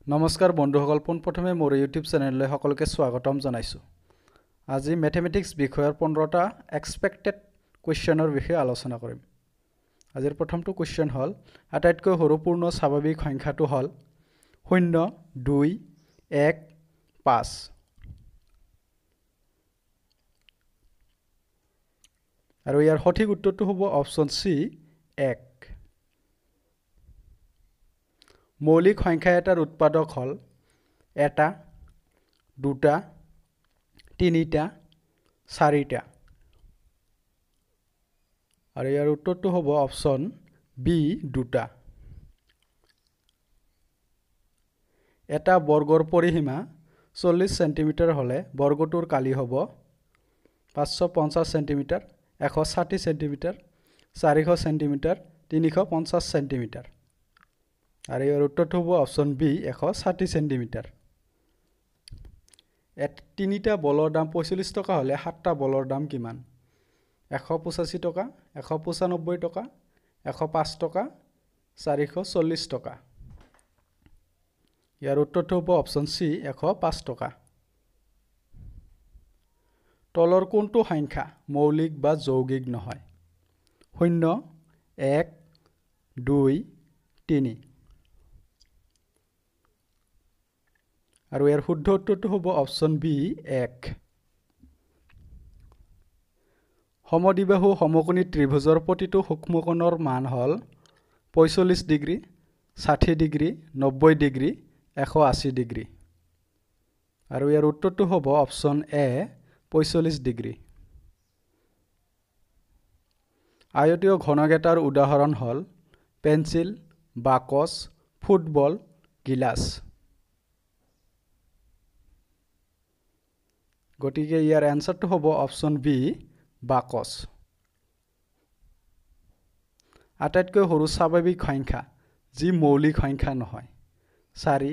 নমস্কাৰ বন্ধুসকল, পোনপ্ৰথমে মোৰ ইউটিউব চেনেললৈ সকলোকে স্বাগতম জনাইছোঁ। আজি ম্যাথমেটিক্স বিষয়ৰ 15টা এক্সপেক্টেড কুৱেশ্যনৰ বিষয়ে আলোচনা কৰিম। আজিৰ প্ৰথমটো কুৱেশ্যন হ'ল আটাইতকৈ সৰু পূৰ্ণ স্বাভাৱিক সংখ্যাটো হ'ল 0, 2, 1, 5। আৰু ইয়াৰ সঠিক উত্তৰটো হ'ব অপচন সি 1। মৌলিক সংখ্যা এটাৰ উৎপাদক হ'ল 1, 2, 3, 4। আৰু ইয়াৰ উত্তৰটো হ'ব অপচন বি 2। এটা বৰ্গৰ পৰিসীমা 40 সেন্টিমিটাৰ হ'লে বৰ্গটোৰ কালি হ'ব 550 সেন্টিমিটাৰ, 160 সেন্টিমিটাৰ, 400 সেন্টিমিটাৰ, 350 সেন্টিমিটাৰ। আৰু ইয়াৰ উত্তৰটো হ'ব অপচন বি 160 সেন্টিমিটাৰ। 3টা বলৰ দাম 45 টকা হ'লে 7টা বলৰ দাম কিমান? 185 টকা, 195 টকা, 105 টকা, 440 টকা। ইয়াৰ উত্তৰটো হ'ব অপচন সি 105 টকা। তলৰ কোনটো সংখ্যা মৌলিক বা যৌগিক নহয়? 0, 1, 2, 3। আৰু ইয়াৰ শুদ্ধ উত্তৰটো হ'ব অপচন বি 1। সমদ্বিবাহু সমকোণী ত্ৰিভুজৰ প্ৰতিটো সূক্ষ্মকোণৰ মান হ'ল 45 ডিগ্ৰী, 60 ডিগ্ৰী, 90 ডিগ্ৰী, 180 ডিগ্ৰী। আৰু ইয়াৰ উত্তৰটো হ'ব অপচন এ 45 ডিগ্ৰী। আয়তীয় ঘনকেটাৰ উদাহৰণ হ'ল পেন্সিল, বাকচ, ফুটবল, গিলাচ। গতিকে ইয়াৰ এনসাৰটো হ'ব অপচন বি বাকচ। আটাইতকৈ সৰু স্বাভাৱিক সংখ্যা যি মৌলিক সংখ্যা নহয়? 4,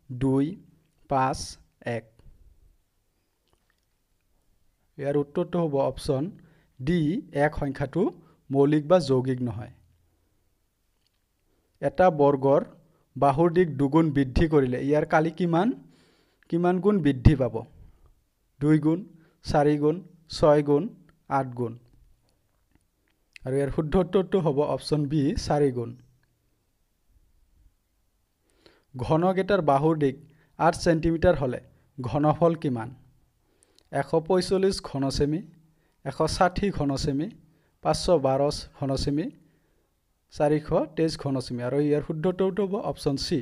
2, 5, 1। ইয়াৰ উত্তৰটো হ'ব অপচন ডি 1 সংখ্যাটো মৌলিক বা যৌগিক নহয়। এটা বৰ্গৰ বাহুৰ দিশ দুগুণ বৃদ্ধি কৰিলে ইয়াৰ কালি কিমান গুণ বৃদ্ধি পাব? 2 গুণ, 4 গুণ, 6 গুণ, 8 গুণ। আৰু ইয়াৰ শুদ্ধ উত্তৰটো হ'ব অপচন বি 4 গুণ। ঘনকেটাৰ বাহুৰ দিশ 8 সেন্টিমিটাৰ হ'লে ঘনফল কিমান? 145 ঘনছেমি, 160 ঘনছেমি, 512 ঘনছেমি, 423 ঘনছেমি। আৰু ইয়াৰ শুদ্ধ উত্তৰটো হ'ব অপচন সি।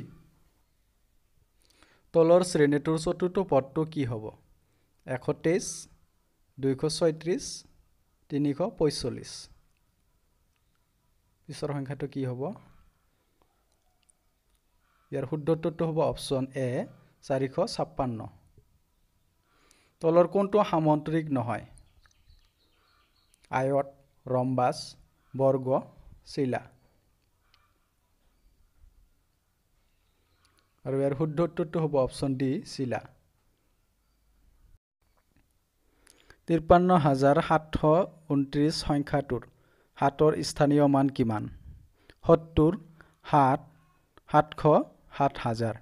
তলৰ শ্ৰেণীটোৰ চতুৰ্থ পদটো কি হ'ব? 123, 236, 345। পিছৰ সংখ্যাটো কি হ'ব? ইয়াৰ শুদ্ধ উত্তৰটো হ'ব অপচন এ 456। তলৰ কোনটো সামন্ত্ৰিক নহয়? আয়ত, ৰম্বাস, বৰ্গ, চিলা। আৰু ইয়াৰ শুদ্ধ উত্তৰটো হ'ব অপচন ডি চিলা। 53,729 সংখ্যাটোৰ 7ৰ স্থানীয় মান কিমান? 70, 7, 700, 7,000।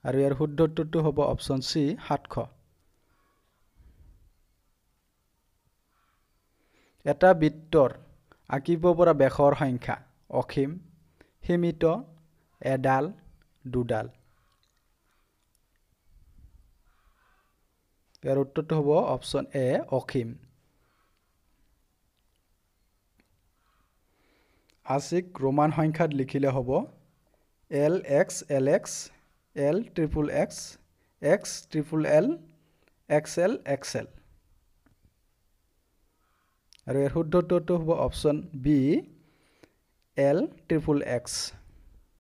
আৰু ইয়াৰ শুদ্ধ উত্তৰটো হ'ব অপচন সি 700। এটা বৃত্তৰ আঁকিব পৰা ব্যাসৰ সংখ্যা অসীম, সীমিত, এডাল, দুডাল। ইয়াৰ উত্তৰটো হ'ব অপচন এ অসীম। আশিক ৰোমান সংখ্যাত লিখিলে হ'ব LX, LX, LXXX, XLL, XL, XL। আৰু ইয়াৰ শুদ্ধ উত্তৰটো হ'ব অপচন বি LXXX।